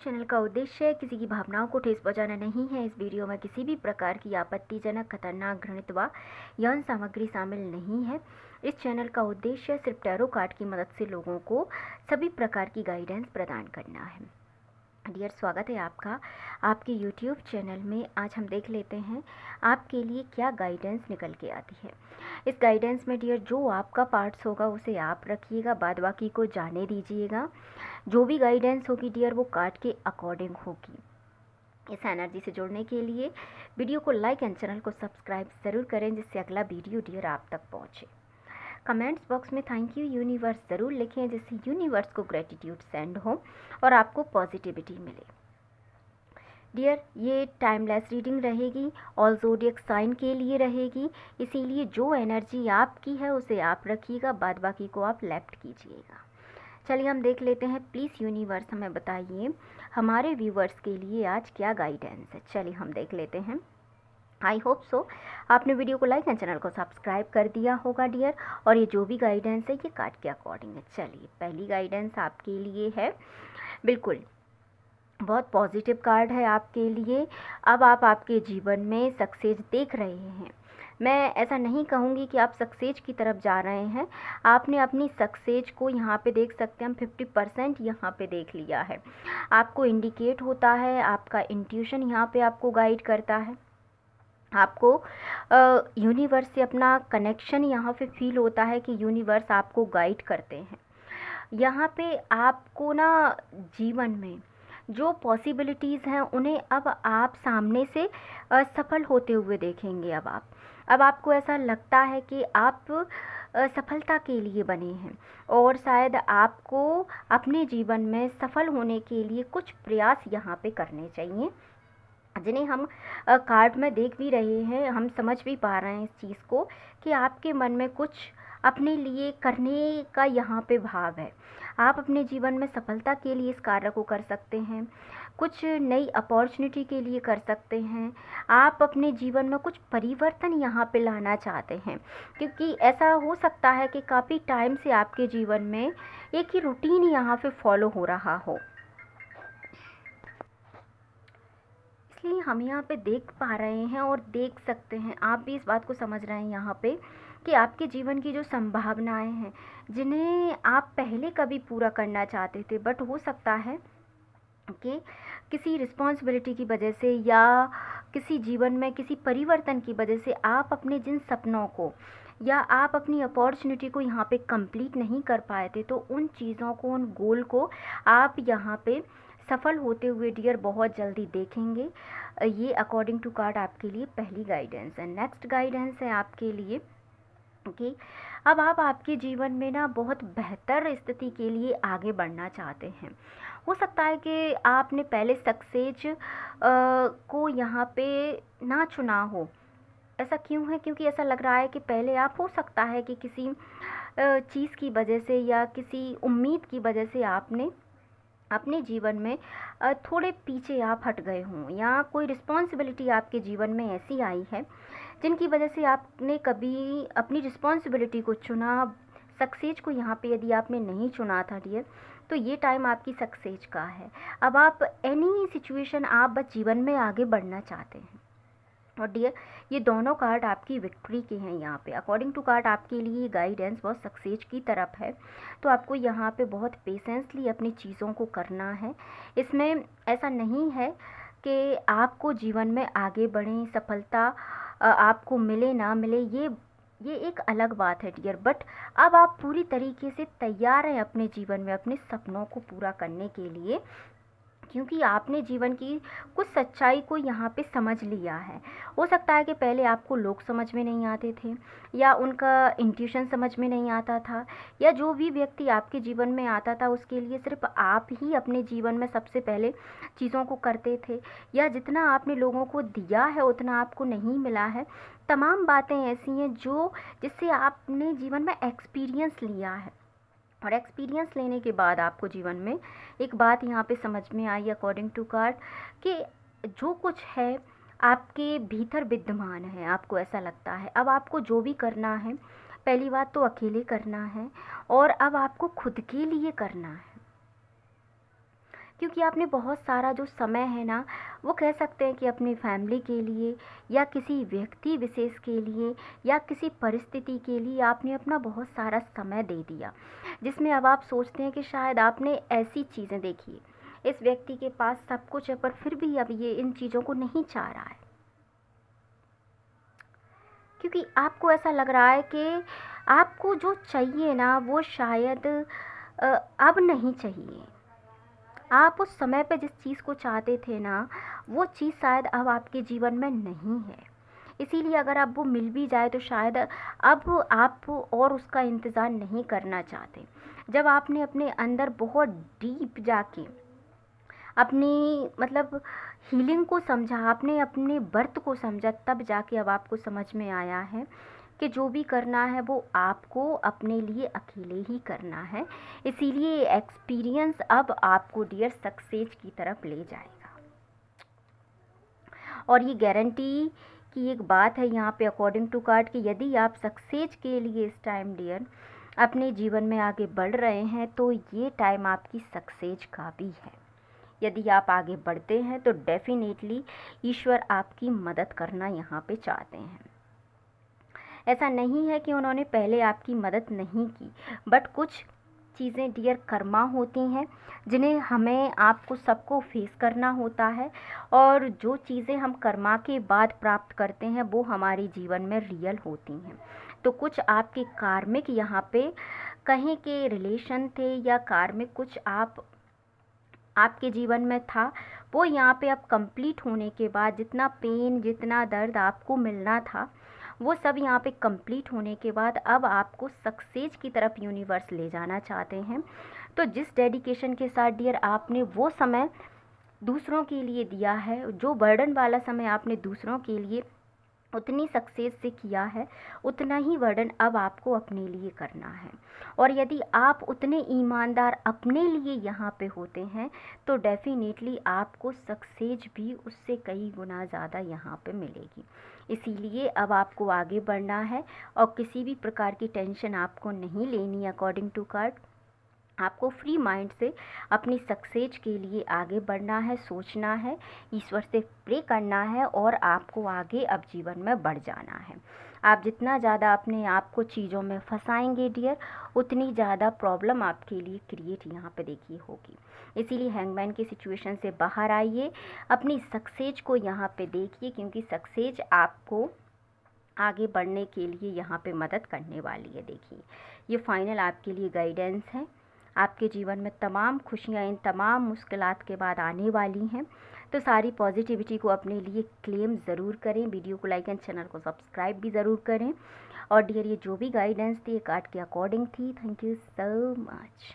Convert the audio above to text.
Channel का उद्देश्य किसी की भावनाओं को ठेस पहुंचाना नहीं है। इस वीडियो में किसी भी प्रकार की आपत्तिजनक, खतरनाक, घृणित व यौन सामग्री शामिल नहीं है। इस चैनल का उद्देश्य सिर्फ टैरो कार्ड की मदद से लोगों को सभी प्रकार की गाइडेंस प्रदान करना है। डियर, स्वागत है आपका आपके यूट्यूब चैनल में। आज हम देख लेते हैं आपके लिए क्या गाइडेंस निकल के आती है। इस गाइडेंस में डियर जो आपका पार्ट्स होगा उसे आप रखिएगा, बाद बाकी को जाने दीजिएगा। जो भी गाइडेंस होगी डियर वो कार्ड के अकॉर्डिंग होगी। इस एनर्जी से जुड़ने के लिए वीडियो को लाइक एंड चैनल को सब्सक्राइब ज़रूर करें, जिससे अगला वीडियो डियर आप तक पहुँचे। कमेंट्स बॉक्स में थैंक यू यूनिवर्स ज़रूर लिखें, जिससे यूनिवर्स को ग्रेटिट्यूड सेंड हो और आपको पॉजिटिविटी मिले। डियर, ये टाइमलेस रीडिंग रहेगी, ऑल ज़ोडिएक साइन के लिए रहेगी, इसीलिए जो एनर्जी आपकी है उसे आप रखिएगा, बाद बाकी को आप लेफ्ट कीजिएगा। चलिए हम देख लेते हैं। प्लीज़ यूनिवर्स हमें बताइए हमारे व्यूवर्स के लिए आज क्या गाइडेंस है। चलिए हम देख लेते हैं। आई होप सो आपने वीडियो को लाइक एंड चैनल को सब्सक्राइब कर दिया होगा डियर, और ये जो भी गाइडेंस है ये कार्ड के अकॉर्डिंग है। चलिए पहली गाइडेंस आपके लिए है, बिल्कुल बहुत पॉजिटिव कार्ड है आपके लिए। अब आप आपके जीवन में सक्सेस देख रहे हैं। मैं ऐसा नहीं कहूँगी कि आप सक्सेस की तरफ जा रहे हैं, आपने अपनी सक्सेस को यहाँ पे देख सकते हैं हम 50% यहाँ पे देख लिया है। आपको इंडिकेट होता है, आपका इंट्यूशन यहाँ पे आपको गाइड करता है, आपको यूनिवर्स से अपना कनेक्शन यहाँ पे फील होता है कि यूनिवर्स आपको गाइड करते हैं। यहाँ पे आपको ना जीवन में जो पॉसिबिलिटीज़ हैं उन्हें अब आप सामने से सफल होते हुए देखेंगे। अब आपको ऐसा लगता है कि आप सफलता के लिए बने हैं, और शायद आपको अपने जीवन में सफल होने के लिए कुछ प्रयास यहाँ पे करने चाहिए, जिन्हें हम कार्ड में देख भी रहे हैं। हम समझ भी पा रहे हैं इस चीज़ को कि आपके मन में कुछ अपने लिए करने का यहाँ पे भाव है। आप अपने जीवन में सफलता के लिए इस कार्य को कर सकते हैं, कुछ नई अपॉर्चुनिटी के लिए कर सकते हैं। आप अपने जीवन में कुछ परिवर्तन यहाँ पे लाना चाहते हैं, क्योंकि ऐसा हो सकता है कि काफ़ी टाइम से आपके जीवन में एक ही रूटीन यहाँ पे फॉलो हो रहा हो। इसलिए हम यहाँ पे देख पा रहे हैं और देख सकते हैं, आप भी इस बात को समझ रहे हैं यहाँ पे कि आपके जीवन की जो संभावनाएं हैं, जिन्हें आप पहले कभी पूरा करना चाहते थे, बट हो सकता है कि किसी रिस्पॉन्सिबिलिटी की वजह से या किसी जीवन में किसी परिवर्तन की वजह से आप अपने जिन सपनों को या आप अपनी अपॉर्चुनिटी को यहाँ पे कंप्लीट नहीं कर पाए थे, तो उन चीज़ों को, उन गोल को आप यहाँ पे सफल होते हुए डियर बहुत जल्दी देखेंगे। ये अकॉर्डिंग टू कार्ड आपके लिए पहली गाइडेंस है। नेक्स्ट गाइडेंस है आपके लिए कि अब आप आपके जीवन में ना बहुत बेहतर स्थिति के लिए आगे बढ़ना चाहते हैं। हो सकता है कि आपने पहले सक्सेस को यहाँ पे ना चुना हो। ऐसा क्यों है? क्योंकि ऐसा लग रहा है कि पहले आप, हो सकता है कि किसी चीज़ की वजह से या किसी उम्मीद की वजह से आपने अपने जीवन में थोड़े पीछे आप हट गए हों, या कोई रिस्पॉन्सिबिलिटी आपके जीवन में ऐसी आई है जिनकी वजह से आपने कभी अपनी रिस्पॉन्सिबिलिटी को चुना। सक्सेस को यहाँ पे यदि आपने नहीं चुना था डियर, तो ये टाइम आपकी सक्सेस का है। अब आप एनी सिचुएशन, आप बस जीवन में आगे बढ़ना चाहते हैं। और डियर, ये दोनों कार्ड आपकी विक्ट्री के हैं। यहाँ पे अकॉर्डिंग टू कार्ड आपके लिए गाइडेंस बहुत सक्सेस की तरफ है, तो आपको यहाँ पे बहुत पेशेंसली अपनी चीज़ों को करना है। इसमें ऐसा नहीं है कि आपको जीवन में आगे बढ़ें, सफलता आपको मिले ना मिले, ये एक अलग बात है डियर, बट अब आप पूरी तरीके से तैयार हैं अपने जीवन में अपने सपनों को पूरा करने के लिए, क्योंकि आपने जीवन की कुछ सच्चाई को यहाँ पे समझ लिया है। हो सकता है कि पहले आपको लोग समझ में नहीं आते थे, या उनका इंट्यूशन समझ में नहीं आता था, या जो भी व्यक्ति आपके जीवन में आता था उसके लिए सिर्फ आप ही अपने जीवन में सबसे पहले चीज़ों को करते थे, या जितना आपने लोगों को दिया है उतना आपको नहीं मिला है। तमाम बातें ऐसी हैं जो जिससे आपने जीवन में एक्सपीरियंस लिया है, और एक्सपीरियंस लेने के बाद आपको जीवन में एक बात यहाँ पे समझ में आई अकॉर्डिंग टू कार्ड, कि जो कुछ है आपके भीतर विद्यमान है। आपको ऐसा लगता है अब आपको जो भी करना है, पहली बात तो अकेले करना है, और अब आपको खुद के लिए करना है। क्योंकि आपने बहुत सारा जो समय है ना, वो कह सकते हैं कि अपनी फैमिली के लिए या किसी व्यक्ति विशेष के लिए या किसी परिस्थिति के लिए आपने अपना बहुत सारा समय दे दिया, जिसमें अब आप सोचते हैं कि शायद आपने ऐसी चीज़ें देखी, इस व्यक्ति के पास सब कुछ है पर फिर भी अब ये इन चीज़ों को नहीं चाह रहा है, क्योंकि आपको ऐसा लग रहा है कि आपको जो चाहिए ना वो शायद अब नहीं चाहिए। आप उस समय पे जिस चीज़ को चाहते थे ना, वो चीज़ शायद अब आपके जीवन में नहीं है। इसीलिए अगर अब वो मिल भी जाए तो शायद अब आप और उसका इंतज़ार नहीं करना चाहते। जब आपने अपने अंदर बहुत डीप जाके अपनी मतलब हीलिंग को समझा, आपने अपने बर्थ को समझा, तब जाके अब आपको समझ में आया है कि जो भी करना है वो आपको अपने लिए अकेले ही करना है। इसीलिए एक्सपीरियंस अब आपको डियर सक्सेस की तरफ ले जाएगा। और ये गारंटी की एक बात है यहाँ पे अकॉर्डिंग टू कार्ड कि यदि आप सक्सेस के लिए इस टाइम डियर अपने जीवन में आगे बढ़ रहे हैं तो ये टाइम आपकी सक्सेस का भी है। यदि आप आगे बढ़ते हैं तो डेफिनेटली ईश्वर आपकी मदद करना यहाँ पे चाहते हैं। ऐसा नहीं है कि उन्होंने पहले आपकी मदद नहीं की, बट कुछ चीज़ें डियर कर्मा होती हैं जिन्हें हमें आपको सबको फेस करना होता है, और जो चीज़ें हम कर्मा के बाद प्राप्त करते हैं वो हमारे जीवन में रियल होती हैं। तो कुछ आपके कार्मिक यहाँ पे कहीं के रिलेशन थे या कार्मिक कुछ आपके जीवन में था, वो यहाँ पे अब कंप्लीट होने के बाद जितना पेन जितना दर्द आपको मिलना था वो सब यहाँ पे कंप्लीट होने के बाद अब आपको सक्सेस की तरफ यूनिवर्स ले जाना चाहते हैं। तो जिस डेडिकेशन के साथ डियर आपने वो समय दूसरों के लिए दिया है, जो बर्डन वाला समय आपने दूसरों के लिए उतनी सक्सेस से किया है, उतना ही बर्डन अब आपको अपने लिए करना है। और यदि आप उतने ईमानदार अपने लिए यहाँ पे होते हैं तो डेफिनेटली आपको सक्सेस भी उससे कई गुना ज़्यादा यहाँ पे मिलेगी। इसीलिए अब आपको आगे बढ़ना है और किसी भी प्रकार की टेंशन आपको नहीं लेनी है। अकॉर्डिंग टू कार्ड आपको फ्री माइंड से अपनी सक्सेस के लिए आगे बढ़ना है, सोचना है, ईश्वर से प्रे करना है और आपको आगे अब जीवन में बढ़ जाना है। आप जितना ज़्यादा अपने आप को चीज़ों में फंसाएंगे डियर, उतनी ज़्यादा प्रॉब्लम आपके लिए क्रिएट यहाँ पे देखिए होगी। इसीलिए हैंगमैन की सिचुएशन से बाहर आइए, अपनी सक्सेस को यहाँ पे देखिए, क्योंकि सक्सेस आपको आगे बढ़ने के लिए यहाँ पे मदद करने वाली है। देखिए ये फाइनल आपके लिए गाइडेंस है। आपके जीवन में तमाम खुशियाँ इन तमाम मुश्किलात के बाद आने वाली हैं, तो सारी पॉजिटिविटी को अपने लिए क्लेम ज़रूर करें। वीडियो को लाइक एंड चैनल को सब्सक्राइब भी ज़रूर करें। और डियर ये जो भी गाइडेंस थी ये कार्ड के अकॉर्डिंग थी। Thank you so much.